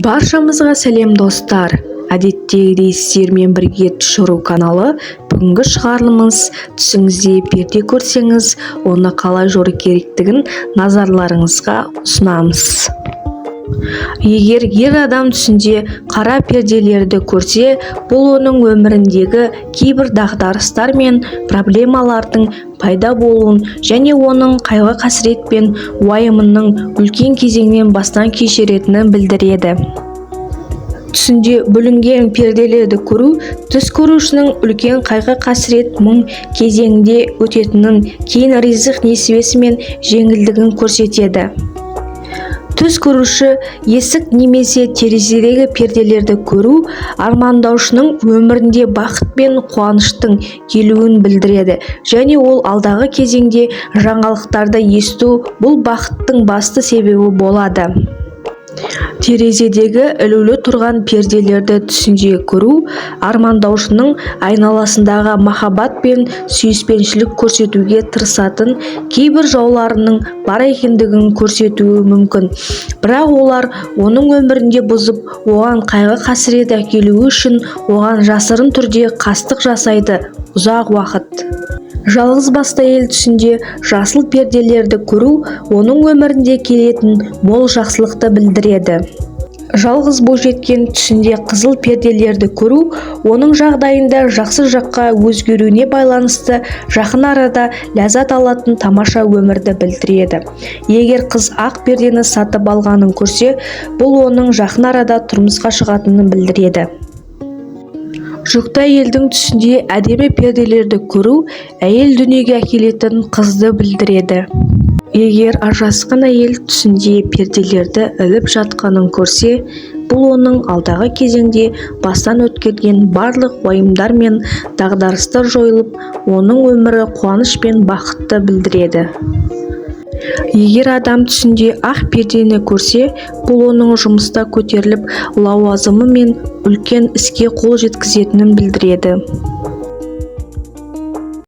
Баршамызға сәлем достар. Әдеттегідей сіздермен бірге Түшіру каналы. Бүгінгі шығарылымыз түсіңізде перде көрсеңіз, оны қалай жору керектігін назарларыңызға ұсынамыз. Егер ер адам түсінде қара перделерді көрсе, бұл оның өміріндегі кейбір дағдарыстар мен проблемалардың пайда болуын және оның қайғы қасірет пен уайымының үлкен кезеңнен бастан кешіретінін білдіреді. Түсінде бүлінген перделерді көру түс көрушінің үлкен қайғы қасірет мұң кезеңінде өтетінін, кейін ризық несібесі мен жеңілдігін көрсетеді. Түс көруші есік немесе терезедегі перделерді көру армандаушының өмірінде бақыт пен қуаныштың келуін білдіреді, және ол алдағы кезеңде жаңалықтарды есту бұл бақыттың басты себебі болады. Терезедегі ілулі тұрған перделерді түсінде көру армандаушының айналасындағы махаббат пен сүйіспеншілік көрсетуге тырысатын кейбір жауларының бар екендігін көрсетуі мүмкін, бірақ олар оның өмірінде бұзып, оған қайғы қасірет әкелуі үшін оған жасырын түрде қастық жасайды ұзақ уақыт. Жалғыз басты әйел түсінде жасыл перделерді көру оның өмірінде келетін мол жақсылықты білдіреді. Жалғыз бойжеткен түсінде қызыл перделерді көру оның жағдайында жақсы жаққа өзгеруіне байланысты жақын арада ләззат алатын тамаша өмірді білдіреді. Егер қыз ақ пердені сатып алғанын көрсе, бұл оның жақын арада тұрмысқа шығатынын білдіреді. Жүкті әйелдің түсінде әдемі перделерді көру әйел дүниеге әкелетін қызды білдіреді. Егер ажырасқан әйел түсінде перделерді іліп жатқанын көрсе, бұл оның алдағы кезеңде бастан өткерген барлық уайымдар мен дағдарыстар жойылып, оның өмірі қуаныш пен бақытты білдіреді. Егер адам түсінде ақ пердені көрсе, бұл оның жұмыста көтеріліп, лауазымы мен үлкен іске қол жеткізетінін білдіреді.